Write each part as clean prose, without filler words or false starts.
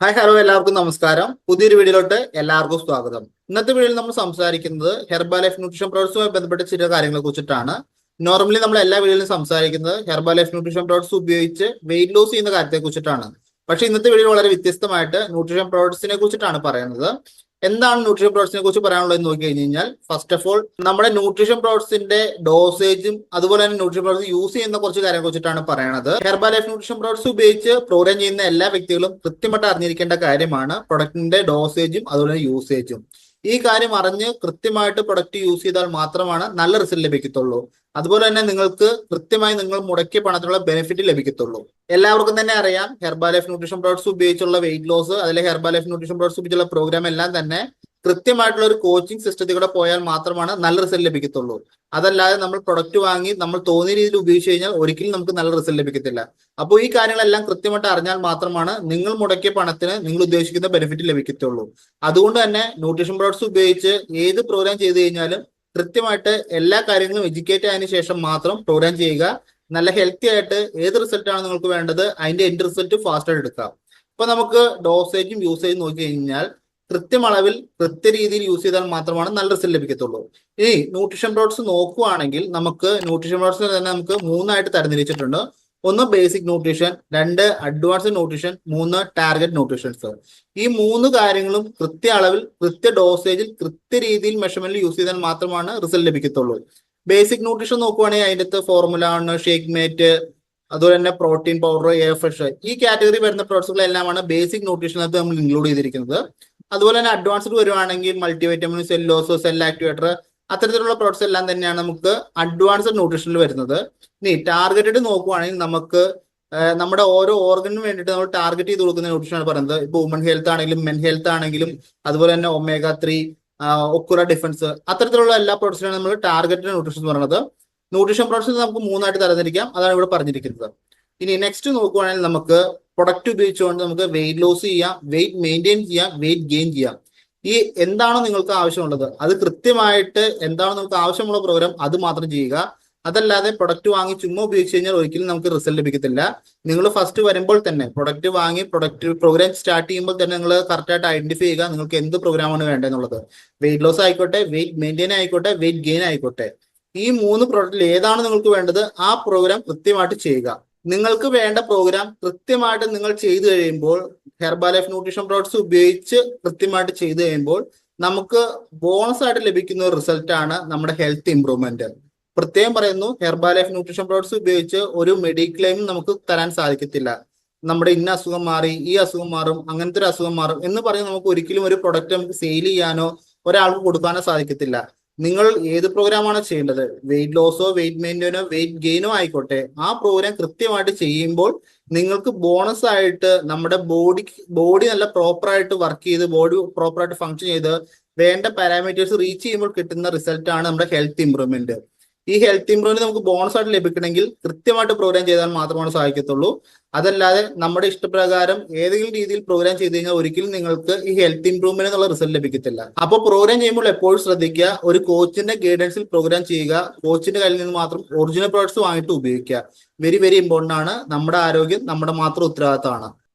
Hi hello എല്ലാവർക്കും നമസ്കാരം. പുതിയൊരു വീഡിയോയിലോട്ട് എല്ലാവർക്കും സ്വാഗതം. ഇന്നത്തെ വീഡിയോയിൽ നമ്മൾ സംസാരിക്കുന്നത് ഹെർബൽ ലൈഫ് ന്യൂട്രീഷൻ പ്രോഡക്ട്സുമായി ബന്ധപ്പെട്ട ചില കാര്യങ്ങളെ കുറിച്ചിട്ടാണ്. നോർമലി നമ്മൾ എല്ലാ വീഡിയോയിലും സംസാരിക്കുന്നത് ഹെർബൽ ലൈഫ് ന്യൂട്രീഷൻ പ്രോഡക്ട്സ് ഉപയോഗിച്ച് വെയിറ്റ് ലോസ് ചെയ്യുന്ന കാര്യത്തെ കുറിച്ചിട്ടാണ്. പക്ഷേ ഇന്നത്തെ വീഡിയോ വളരെ വ്യത്യസ്തമായിട്ട് ന്യൂട്രീഷൻ പ്രോഡക്ട്സിനെ കുറിച്ചിട്ടാണ് പറയുന്നത്. എന്താണ് ന്യൂട്രീഷൻ പ്രോഡക്ട്സിനെ കുറിച്ച് പറയാനുള്ളത് നോക്കി കഴിഞ്ഞാൽ, ഫസ്റ്റ് ഓഫ് ഓൾ നമ്മുടെ ന്യൂട്രീഷൻ പ്രോഡക്ട്സിന്റെ ഡോസേജും അതുപോലെ തന്നെ ന്യൂട്രീഷൻ പ്രോഡക്ട്സ് യൂസ് ചെയ്യുന്ന കുറച്ച് കാര്യങ്ങളെ കുറിച്ചിട്ടാണ് പറയുന്നത്. ഹെർബൽ ലൈഫ് ന്യൂട്രീഷൻ പ്രോഡക്ട്സ് ഉപയോഗിച്ച് പ്രോഗ്രാം ചെയ്യുന്ന എല്ലാ വ്യക്തികളും കൃത്യമായിട്ട് അറിഞ്ഞിരിക്കേണ്ട കാര്യമാണ് പ്രൊഡക്റ്റിന്റെ ഡോസേജും അതുപോലെ യൂസേജും. ഈ കാര്യം അറിഞ്ഞ് കൃത്യമായിട്ട് പ്രൊഡക്റ്റ് യൂസ് ചെയ്താൽ മാത്രമാണ് നല്ല റിസൾട്ട് ലഭിക്കത്തുള്ളൂ. അതുപോലെ തന്നെ നിങ്ങൾക്ക് കൃത്യമായി നിങ്ങൾ മുടക്കിയ പണത്തിനുള്ള ബെനിഫിറ്റ് ലഭിക്കത്തുള്ളൂ. എല്ലാവർക്കും തന്നെ അറിയാം, ഹെർബൽ ലൈഫ് ന്യൂട്രീഷൻ പ്രോഡക്ട്സ് ഉപയോഗിച്ചുള്ള വെയിറ്റ് ലോസ്, അതിലെ ഹെർബൽ ലൈഫ് ന്യൂട്രീഷൻ പ്രോഡക്ട്സ് ഉപയോഗിച്ചുള്ള പ്രോഗ്രാം എല്ലാം തന്നെ കൃത്യമായിട്ടുള്ള ഒരു കോച്ചിങ് സിസ്റ്റത്തിൽ കൂടെ പോയാൽ മാത്രമാണ് നല്ല റിസൾട്ട് ലഭിക്കത്തുള്ളൂ. അതല്ലാതെ നമ്മൾ പ്രൊഡക്റ്റ് വാങ്ങി നമ്മൾ തോന്നിയ രീതിയിൽ ഉപയോഗിച്ച് കഴിഞ്ഞാൽ ഒരിക്കലും നമുക്ക് നല്ല റിസൾട്ട് ലഭിക്കത്തില്ല. അപ്പോൾ ഈ കാര്യങ്ങളെല്ലാം കൃത്യമായിട്ട് അറിഞ്ഞാൽ മാത്രമാണ് നിങ്ങൾ മുടക്കിയ പണത്തിന് നിങ്ങൾ ഉദ്ദേശിക്കുന്ന ബെനിഫിറ്റ് ലഭിക്കത്തുള്ളൂ. അതുകൊണ്ട് തന്നെ ന്യൂട്രീഷൻ പ്രോഡക്ട്സ് ഉപയോഗിച്ച് ഏത് പ്രോഗ്രാം ചെയ്ത് കഴിഞ്ഞാലും കൃത്യമായിട്ട് എല്ലാ കാര്യങ്ങളും എഡ്യൂക്കേറ്റ് ആയതിനു ശേഷം മാത്രം പ്രോഗ്രാം ചെയ്യുക. നല്ല ഹെൽത്തി ആയിട്ട് ഏത് റിസൾട്ടാണ് നിങ്ങൾക്ക് വേണ്ടത് അതിന്റെ എൻഡ് റിസൾട്ട് ഫാസ്റ്റായിട്ട് എടുക്കാം. ഇപ്പൊ നമുക്ക് ഡോസേജും യൂസേജും നോക്കി കഴിഞ്ഞാൽ കൃത്യമളവിൽ കൃത്യരീതിയിൽ യൂസ് ചെയ്താൽ മാത്രമാണ് നല്ല റിസൾട്ട് ലഭിക്കത്തുള്ളൂ. ഇനി ന്യൂട്രീഷൻ പ്രോഡക്ട്സ് നോക്കുകയാണെങ്കിൽ നമുക്ക് ന്യൂട്രീഷൻ പ്രോഡക്ട്സ് തന്നെ നമുക്ക് മൂന്നായിട്ട് തരംതിരിച്ചിട്ടുണ്ട്. ഒന്ന് ബേസിക് ന്യൂട്രീഷൻ, രണ്ട് അഡ്വാൻസ്ഡ് ന്യൂട്രീഷൻ, മൂന്ന് ടാർഗറ്റ് ന്യൂട്രീഷൻസ്. ഈ മൂന്ന് കാര്യങ്ങളും കൃത്യ അളവിൽ കൃത്യ ഡോസേജിൽ കൃത്യരീതിയിൽ മെഷർമെന്റിൽ യൂസ് ചെയ്താൽ മാത്രമാണ് റിസൾട്ട് ലഭിക്കത്തുള്ളൂ. ബേസിക് ന്യൂട്രീഷൻ നോക്കുവാണെങ്കിൽ അതിൻ്റെ അകത്ത് ഫോർമുല ആണ്, ഷേക്ക് മേറ്റ്, അതുപോലെ തന്നെ പ്രോട്ടീൻ പൗഡർ, എയർ ഫ്രഷ്, ഈ കാറ്റഗറി വരുന്ന പ്രോഡക്ട്സുകളെല്ലാമാണ് ബേസിക് ന്യൂട്രീഷനകത്ത് നമ്മൾ ഇൻക്ലൂഡ് ചെയ്തിരിക്കുന്നത്. അതുപോലെ തന്നെ അഡ്വാൻസ്ഡ് വരുവാണെങ്കിൽ മൾട്ടിവൈറ്റമിൻ, സെല്ലോസ്, സെൽ ആക്ടിവേറ്റർ, അത്തരത്തിലുള്ള പ്രോഡക്ട്സ് എല്ലാം തന്നെയാണ് നമുക്ക് അഡ്വാൻസ്ഡ് ന്യൂട്രീഷനിൽ വരുന്നത്. ഇനി ടാർഗറ്റഡ് നോക്കുവാണെങ്കിൽ നമുക്ക് നമ്മുടെ ഓരോ ഓർഗനും വേണ്ടിയിട്ട് നമ്മൾ ടാർഗറ്റ് ചെയ്ത് കൊടുക്കുന്ന ന്യൂട്രീഷൻ ആണ് പറയുന്നത്. ഇപ്പൊ വുമൺ ഹെൽത്ത് ആണെങ്കിലും മെൻ ഹെൽത്ത് ആണെങ്കിലും അതുപോലെ തന്നെ ഒമേഗ 3, ഒക്കുറ ഡിഫൻസ്, അത്തരത്തിലുള്ള എല്ലാ പ്രോഡക്ട്സിനാണ് നമ്മൾ ടാർഗറ്റഡ് ന്യൂട്രീഷൻ എന്ന് പറയുന്നത്. ന്യൂട്രീഷൻ പ്രോഡക്ട്സ് നമുക്ക് മൂന്നായിട്ട് തരംതിരിക്കാം, അതാണ് ഇവിടെ പറഞ്ഞിരിക്കുന്നത്. ഇനി നെക്സ്റ്റ് നോക്കുവാണെങ്കിൽ നമുക്ക് പ്രൊഡക്റ്റ് ഉപയോഗിച്ചുകൊണ്ട് നമുക്ക് വെയിറ്റ് ലോസ് ചെയ്യാം, വെയിറ്റ് മെയിൻറ്റെയിൻ ചെയ്യാം, വെയിറ്റ് ഗെയിൻ ചെയ്യാം. ഈ എന്താണോ നിങ്ങൾക്ക് ആവശ്യമുള്ളത് അത് കൃത്യമായിട്ട് എന്താണോ നിങ്ങൾക്ക് ആവശ്യമുള്ള പ്രോഗ്രാം അത് മാത്രം ചെയ്യുക. അതല്ലാതെ പ്രൊഡക്റ്റ് വാങ്ങി ചുമ്മാ ഉപയോഗിച്ച് കഴിഞ്ഞാൽ ഒരിക്കലും നമുക്ക് റിസൾട്ട് ലഭിക്കത്തില്ല. നിങ്ങൾ ഫസ്റ്റ് വരുമ്പോൾ തന്നെ പ്രൊഡക്റ്റ് വാങ്ങി പ്രൊഡക്റ്റ് പ്രോഗ്രാം സ്റ്റാർട്ട് ചെയ്യുമ്പോൾ തന്നെ നിങ്ങൾ കറക്റ്റായിട്ട് ഐഡന്റിഫൈ ചെയ്യുക നിങ്ങൾക്ക് എന്ത് പ്രോഗ്രാമാണ് വേണ്ടതെന്നുള്ളത്. വെയിറ്റ് ലോസ് ആയിക്കോട്ടെ, വെയിറ്റ് മെയിൻറ്റെയിൻ ആയിക്കോട്ടെ, വെയിറ്റ് ഗെയിൻ ആയിക്കോട്ടെ, ഈ മൂന്ന് പ്രോഡക്റ്റിൽ ഏതാണ് നിങ്ങൾക്ക് വേണ്ടത് ആ പ്രോഗ്രാം കൃത്യമായിട്ട് ചെയ്യുക. നിങ്ങൾക്ക് വേണ്ട പ്രോഗ്രാം കൃത്യമായിട്ട് നിങ്ങൾ ചെയ്തു കഴിയുമ്പോൾ, ഹെർബൽ ലൈഫ് ന്യൂട്രീഷൻ പ്രോഡക്ട്സ് ഉപയോഗിച്ച് കൃത്യമായിട്ട് ചെയ്തു കഴിയുമ്പോൾ നമുക്ക് ബോണസ് ആയിട്ട് ലഭിക്കുന്ന ഒരു റിസൾട്ട് ആണ് നമ്മുടെ ഹെൽത്ത് ഇംപ്രൂവ്മെന്റ്. പ്രത്യേകം പറയുന്നു, ഹെർബൽ ലൈഫ് ന്യൂട്രീഷൻ പ്രോഡക്ട്സ് ഉപയോഗിച്ച് ഒരു മെഡിക്ലെയിം നമുക്ക് തരാൻ സാധിക്കത്തില്ല. നമ്മുടെ ഇന്ന അസുഖം മാറി, ഈ അസുഖം മാറും, അങ്ങനത്തെ ഒരു അസുഖം മാറും എന്ന് പറഞ്ഞ് നമുക്ക് ഒരിക്കലും ഒരു പ്രൊഡക്റ്റ് നമുക്ക് സെയിൽ ചെയ്യാനോ ഒരാൾക്ക് കൊടുക്കാനോ സാധിക്കത്തില്ല. നിങ്ങൾ ഏത് പ്രോഗ്രാമാണ് ചെയ്യേണ്ടത്, വെയിറ്റ് ലോസോ വെയിറ്റ് മെയിൻറ്റെയിനോ വെയിറ്റ് ഗെയിനോ ആയിക്കോട്ടെ, ആ പ്രോഗ്രാം കൃത്യമായിട്ട് ചെയ്യുമ്പോൾ നിങ്ങൾക്ക് ബോണസ് ആയിട്ട് നമ്മുടെ ബോഡി നല്ല പ്രോപ്പറായിട്ട് വർക്ക് ചെയ്ത് ബോഡി പ്രോപ്പറായിട്ട് ഫങ്ഷൻ ചെയ്ത് വേണ്ട പാരാമീറ്റേഴ്സ് റീച്ച് ചെയ്യുമ്പോൾ കിട്ടുന്ന റിസൾട്ട് ആണ് നമ്മുടെ ഹെൽത്ത് ഇംപ്രൂവ്മെന്റ്. ഈ ഹെൽത്ത് ഇംപ്രൂവ്മെന്റ് നമുക്ക് ബോണസ് ആയിട്ട് ലഭിക്കണമെങ്കിൽ കൃത്യമായിട്ട് പ്രോഗ്രാം ചെയ്താൽ മാത്രമാണ് സാധിക്കത്തുള്ളൂ. അതല്ലാതെ നമ്മുടെ ഇഷ്ടപ്രകാരം ഏതെങ്കിലും രീതിയിൽ പ്രോഗ്രാം ചെയ്ത് കഴിഞ്ഞാൽ ഒരിക്കലും നിങ്ങൾക്ക് ഈ ഹെൽത്ത് ഇംപ്രൂവ്മെന്റ് എന്നുള്ള റിസൾട്ട് ലഭിക്കത്തില്ല. അപ്പോൾ പ്രോഗ്രാം ചെയ്യുമ്പോൾ എപ്പോഴും ശ്രദ്ധിക്കുക, ഒരു കോച്ചിന്റെ ഗൈഡൻസിൽ പ്രോഗ്രാം ചെയ്യുക. കോച്ചിന്റെ കയ്യിൽ നിന്ന് മാത്രം ഒറിജിനൽ പ്രോഡക്ട്സ് വാങ്ങിയിട്ട് ഉപയോഗിക്കുക. വെരി വെരി ഇമ്പോർട്ടന്റ് ആണ്. നമ്മുടെ ആരോഗ്യം നമ്മുടെ മാത്രം ഉത്തരവാദിത്തമാണ്.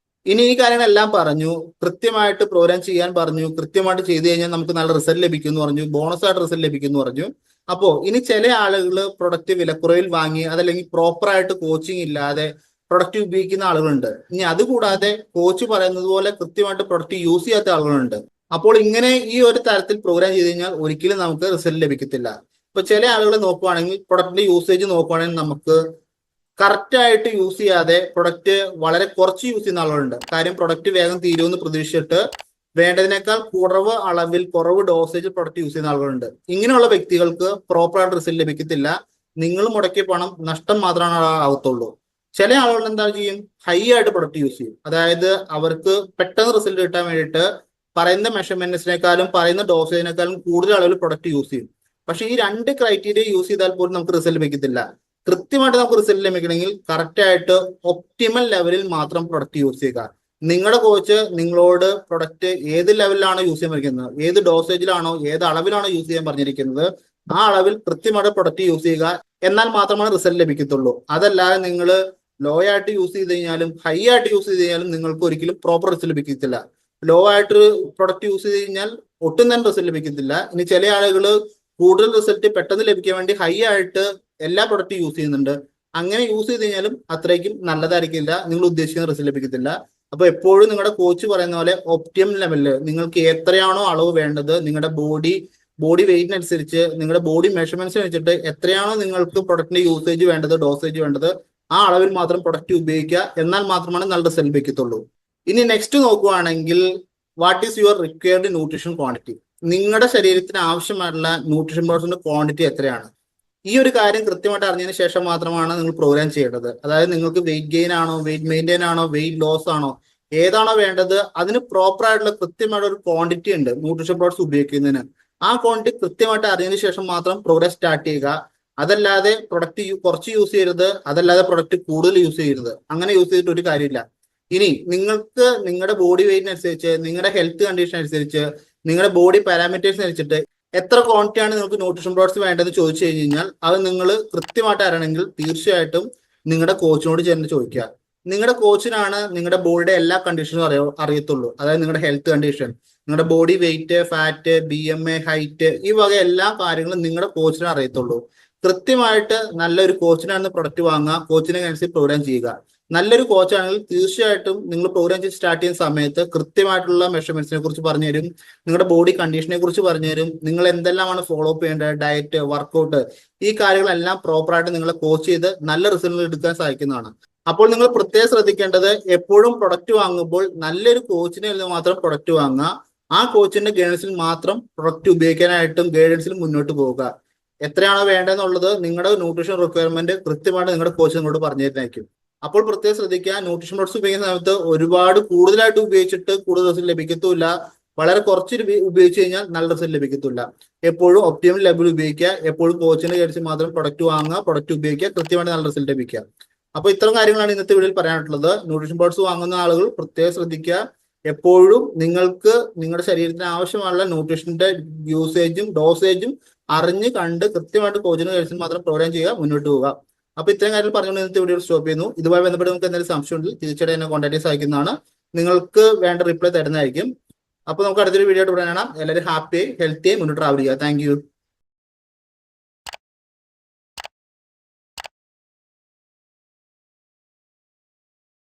ഇനി ഈ കാര്യങ്ങളെല്ലാം പറഞ്ഞു, കൃത്യമായിട്ട് പ്രോഗ്രാം ചെയ്യാൻ പറഞ്ഞു, കൃത്യമായിട്ട് ചെയ്തു കഴിഞ്ഞാൽ നമുക്ക് നല്ല റിസൾട്ട് ലഭിക്കും എന്ന് പറഞ്ഞു, ബോണസ് ആയിട്ട് റിസൾട്ട് ലഭിക്കും എന്ന് പറഞ്ഞു. അപ്പോ ഇനി ചില ആളുകൾ പ്രൊഡക്റ്റ് വിലക്കുറവിൽ വാങ്ങി അതല്ലെങ്കിൽ പ്രോപ്പറായിട്ട് കോച്ചിങ് ഇല്ലാതെ പ്രൊഡക്റ്റ് ഉപയോഗിക്കുന്ന ആളുകളുണ്ട്. ഇനി അതുകൂടാതെ കോച്ച് പറയുന്നത് പോലെ കൃത്യമായിട്ട് പ്രൊഡക്റ്റ് യൂസ് ചെയ്യാത്ത ആളുകളുണ്ട്. അപ്പോൾ ഇങ്ങനെ ഈ ഒരു തരത്തിൽ പ്രോഗ്രാം ചെയ്ത് കഴിഞ്ഞാൽ ഒരിക്കലും നമുക്ക് റിസൾട്ട് ലഭിക്കത്തില്ല. ഇപ്പൊ ചില ആളുകളെ നോക്കുവാണെങ്കിൽ പ്രൊഡക്റ്റിന്റെ യൂസേജ് നോക്കുവാണെങ്കിൽ നമുക്ക് കറക്റ്റ് ആയിട്ട് യൂസ് ചെയ്യാതെ പ്രൊഡക്റ്റ് വളരെ കുറച്ച് യൂസ് ചെയ്യുന്ന ആളുകളുണ്ട്. കാര്യം പ്രൊഡക്റ്റ് വേഗം തീരുമെന്ന് പ്രതീക്ഷിച്ചിട്ട് വേണ്ടതിനേക്കാൾ കുറവ് അളവിൽ കുറവ് ഡോസേജ് പ്രൊഡക്റ്റ് യൂസ് ചെയ്യുന്ന ആളുകളുണ്ട്. ഇങ്ങനെയുള്ള വ്യക്തികൾക്ക് പ്രോപ്പറായിട്ട് റിസൾട്ട് ലഭിക്കത്തില്ല. നിങ്ങൾ മുടക്കിയ പണം നഷ്ടം മാത്രമാണ് ആകത്തുള്ളൂ. ചില ആളുകൾ എന്താ ചെയ്യും, ഹൈ ആയിട്ട് പ്രൊഡക്റ്റ് യൂസ് ചെയ്യും. അതായത് അവർക്ക് പെട്ടെന്ന് റിസൾട്ട് കിട്ടാൻ വേണ്ടിയിട്ട് പറയുന്ന മെഷർമെന്റ്സിനേക്കാളും പറയുന്ന ഡോസേജിനേക്കാളും കൂടുതൽ അളവിൽ പ്രൊഡക്റ്റ് യൂസ് ചെയ്യും. പക്ഷെ ഈ രണ്ട് ക്രൈറ്റീരിയ യൂസ് ചെയ്താൽ പോലും നമുക്ക് റിസൾട്ട് ലഭിക്കത്തില്ല. കൃത്യമായിട്ട് നമുക്ക് റിസൾട്ട് ലഭിക്കണമെങ്കിൽ കറക്റ്റ് ആയിട്ട് ഒപ്റ്റിമൽ ലെവലിൽ മാത്രം പ്രൊഡക്റ്റ് യൂസ് ചെയ്യുക. നിങ്ങളുടെ കോച്ച് നിങ്ങളോട് പ്രൊഡക്റ്റ് ഏത് ലെവലിലാണോ യൂസ് ചെയ്യാൻ പറഞ്ഞിരിക്കുന്നത്, ഏത് ഡോസേജിലാണോ ഏത് അളവിലാണോ യൂസ് ചെയ്യാൻ പറഞ്ഞിരിക്കുന്നത്, ആ അളവിൽ കൃത്യമായിട്ട് പ്രൊഡക്റ്റ് യൂസ് ചെയ്യുക. എന്നാൽ മാത്രമാണ് റിസൾട്ട് ലഭിക്കത്തുള്ളൂ. അതല്ലാതെ നിങ്ങൾ ലോ ആയിട്ട് യൂസ് ചെയ്ത് കഴിഞ്ഞാലും ഹൈ ആയിട്ട് യൂസ് ചെയ്ത് കഴിഞ്ഞാലും നിങ്ങൾക്ക് ഒരിക്കലും പ്രോപ്പർ റിസൾട്ട് ലഭിക്കത്തില്ല. ലോ ആയിട്ട് പ്രൊഡക്റ്റ് യൂസ് ചെയ്ത് കഴിഞ്ഞാൽ ഒട്ടും തന്നെ റിസൾട്ട് ലഭിക്കത്തില്ല. ഇനി ചില ആളുകൾ കൂടുതൽ റിസൾട്ട് പെട്ടെന്ന് ലഭിക്കാൻ വേണ്ടി ഹൈ ആയിട്ട് എല്ലാ പ്രൊഡക്റ്റും യൂസ് ചെയ്യുന്നുണ്ട്. അങ്ങനെ യൂസ് ചെയ്ത് കഴിഞ്ഞാലും അത്രയ്ക്കും നല്ലതായിരിക്കില്ല, നിങ്ങൾ ഉദ്ദേശിക്കുന്ന റിസൾട്ട് ലഭിക്കത്തില്ല. അപ്പൊ എപ്പോഴും നിങ്ങളുടെ കോച്ച് പറയുന്ന പോലെ ഒപ്റ്റിമം ലെവലില് നിങ്ങൾക്ക് എത്രയാണോ അളവ് വേണ്ടത്, നിങ്ങളുടെ ബോഡി വെയിറ്റിനനുസരിച്ച്, നിങ്ങളുടെ ബോഡി മെഷർമെന്റ്സ് വെച്ചിട്ട് എത്രയാണോ നിങ്ങൾക്ക് പ്രൊഡക്റ്റിന്റെ യൂസേജ് വേണ്ടത്, ഡോസേജ് വേണ്ടത്, ആ അളവിൽ മാത്രം പ്രൊഡക്റ്റ് ഉപയോഗിക്കുക. എന്നാൽ മാത്രമാണ് നല്ല റിസൾട്ട് ലഭിക്കത്തുള്ളൂ. ഇനി നെക്സ്റ്റ് നോക്കുവാണെങ്കിൽ, what is your required nutrition quantity? നിങ്ങളുടെ ശരീരത്തിന് ആവശ്യമായിട്ടുള്ള ന്യൂട്രീഷൻ പ്രോഡക്ട്സിന്റെ ക്വാണ്ടിറ്റി എത്രയാണ്? ഈ ഒരു കാര്യം കൃത്യമായിട്ട് അറിഞ്ഞതിന് ശേഷം മാത്രമാണ് നിങ്ങൾ പ്രോഗ്രാം ചെയ്യേണ്ടത്. അതായത് നിങ്ങൾക്ക് വെയിറ്റ് ഗെയിൻ ആണോ, വെയിറ്റ് മെയിൻറ്റെയിൻ ആണോ, വെയിറ്റ് ലോസ് ആണോ, ഏതാണോ വേണ്ടത്, അതിന് പ്രോപ്പർ ആയിട്ടുള്ള കൃത്യമായിട്ടുള്ള ഒരു ക്വാണ്ടിറ്റി ഉണ്ട് ന്യൂട്രീഷൻ പ്രോഡക്ട്സ് ഉപയോഗിക്കുന്നതിന്. ആ ക്വാണ്ടിറ്റി കൃത്യമായിട്ട് അറിഞ്ഞതിന് ശേഷം മാത്രം പ്രോഗ്രാം സ്റ്റാർട്ട് ചെയ്യുക. അതല്ലാതെ പ്രൊഡക്റ്റ് കുറച്ച് യൂസ് ചെയ്യരുത്, അതല്ലാതെ പ്രൊഡക്റ്റ് കൂടുതൽ യൂസ് ചെയ്യരുത്. അങ്ങനെ യൂസ് ചെയ്തിട്ട് ഒരു കാര്യമില്ല. ഇനി നിങ്ങൾക്ക് നിങ്ങളുടെ ബോഡി വെയിറ്റിനനുസരിച്ച്, നിങ്ങളുടെ ഹെൽത്ത് കണ്ടീഷൻ അനുസരിച്ച്, നിങ്ങളുടെ ബോഡി പാരാമീറ്റേഴ്സ് അനുസരിച്ചിട്ട് എത്ര ക്വാണ്ടിറ്റി ആണ് നിങ്ങൾക്ക് ന്യൂട്രീഷൻ പ്രോഡക്ട്സ് വേണ്ടതെന്ന് ചോദിച്ചു കഴിഞ്ഞാൽ അത് നിങ്ങൾ കൃത്യമായിട്ട് അറിയണമെങ്കിൽ തീർച്ചയായിട്ടും നിങ്ങളുടെ കോച്ചിനോട് ചെന്ന് ചോദിക്കുക. നിങ്ങളുടെ കോച്ചിനാണ് നിങ്ങളുടെ ബോഡിയുടെ എല്ലാ കണ്ടീഷനും അറിയത്തുള്ളൂ. അതായത് നിങ്ങളുടെ ഹെൽത്ത് കണ്ടീഷൻ, നിങ്ങളുടെ body weight, fat, BMI, height, ഈ വക എല്ലാ കാര്യങ്ങളും നിങ്ങളുടെ കോച്ചിനെ അറിയത്തുള്ളൂ. കൃത്യമായിട്ട് നല്ലൊരു കോച്ചിനാണ് പ്രൊഡക്റ്റ് വാങ്ങുക, കോച്ചിനെ അനുസരിച്ച് പ്രോഗ്രാം ചെയ്യുക. നല്ലൊരു കോച്ചാണെങ്കിൽ തീർച്ചയായിട്ടും നിങ്ങൾ പ്രോഗ്രാം ചെയ്ത് സ്റ്റാർട്ട് ചെയ്യുന്ന സമയത്ത് കൃത്യമായിട്ടുള്ള മെഷർമെന്റ്സിനെ കുറിച്ച് പറഞ്ഞു തരും, നിങ്ങളുടെ ബോഡി കണ്ടീഷനെ കുറിച്ച് പറഞ്ഞു തരും, നിങ്ങൾ എന്തെല്ലാമാണ് ഫോളോ അപ്പ് ചെയ്യേണ്ടത്, ഡയറ്റ്, വർക്കൗട്ട്, ഈ കാര്യങ്ങളെല്ലാം പ്രോപ്പറായിട്ട് നിങ്ങളെ കോച്ച് ചെയ്ത് നല്ല റിസൾട്ട് എടുക്കാൻ സാധിക്കുന്നതാണ്. അപ്പോൾ നിങ്ങൾ പ്രത്യേകം ശ്രദ്ധിക്കേണ്ടത്, എപ്പോഴും പ്രൊഡക്റ്റ് വാങ്ങുമ്പോൾ നല്ലൊരു കോച്ചിനെ മാത്രം പ്രൊഡക്റ്റ് വാങ്ങുക. ആ കോച്ചിന്റെ ഗൈഡൻസിൽ മാത്രം പ്രൊഡക്റ്റ് ഉപയോഗിക്കാനായിട്ടും ഗൈഡൻസിൽ മുന്നോട്ട് പോവുക. എത്രയാണോ വേണ്ടതെന്നുള്ളത് നിങ്ങളുടെ ന്യൂട്രീഷൻ റിക്വയർമെന്റ് കൃത്യമായിട്ട് നിങ്ങളുടെ കോച്ച് നിങ്ങളോട് പറഞ്ഞു തരുന്നതായിരിക്കും. അപ്പോൾ പ്രത്യേകം ശ്രദ്ധിക്കുക, ന്യൂട്രീഷൻ പ്രോഡക്ട്സ് ഉപയോഗിക്കുന്ന സമയത്ത് ഒരുപാട് കൂടുതലായിട്ട് ഉപയോഗിച്ചിട്ട് കൂടുതൽ റിസൾട്ട് ലഭിക്കത്തുമില്ല, വളരെ കുറച്ച് ഉപയോഗിച്ച് കഴിഞ്ഞാൽ നല്ല റിസൾട്ട് ലഭിക്കത്തില്ല. എപ്പോഴും ഒപ്റ്റിമൽ ലെവൽ ഉപയോഗിക്കുക, എപ്പോഴും കോച്ചിന്റെ കഴിച്ച് മാത്രം പ്രൊഡക്റ്റ് വാങ്ങുക, പ്രൊഡക്റ്റ് ഉപയോഗിക്കുക, കൃത്യമായിട്ട് നല്ല റിസൾട്ട് ലഭിക്കുക. അപ്പോൾ ഇത്തരം കാര്യങ്ങളാണ് ഇന്നത്തെ വീഡിയോയിൽ പറയാനുള്ളത്. ന്യൂട്രീഷൻ പ്രോഡക്ട്സ് വാങ്ങുന്ന ആളുകൾ പ്രത്യേകം ശ്രദ്ധിക്കുക, എപ്പോഴും നിങ്ങൾക്ക് നിങ്ങളുടെ ശരീരത്തിന് ആവശ്യമുള്ള ന്യൂട്രീഷന്റെ യൂസേജും ഡോസേജും അറിഞ്ഞ് കണ്ട് കൃത്യമായിട്ട് കോച്ചിന്റെ കഴിച്ച് മാത്രം പ്രോഗ്രാം ചെയ്യുക, മുന്നോട്ട് പോവുക. അപ്പൊ ഇത്രയും കാര്യങ്ങൾ പറഞ്ഞുകൊണ്ട് ഇന്നത്തെ വീഡിയോ സ്റ്റോപ്പ് ചെയ്യുന്നു. ഇതുമായി ബന്ധപ്പെട്ട് നിങ്ങൾക്ക് എന്തെങ്കിലും സംശയം ഉണ്ടെങ്കിൽ തീർച്ചയായിട്ടും എന്നെ കോൺടാക്ട് സാധിക്കുന്നതാണ്. നിങ്ങൾക്ക് വേണ്ട റിപ്ലൈ തരുന്നതായിരിക്കും. അപ്പൊ നമുക്ക് അടുത്തൊരു വീഡിയോ ആയിട്ട് പറയാനാണ്. എല്ലാവരും ഹാപ്പിയായി ഹെൽത്തിയായി മുന്നോട്ട് ട്രാവൽ ചെയ്യുക. Thank you.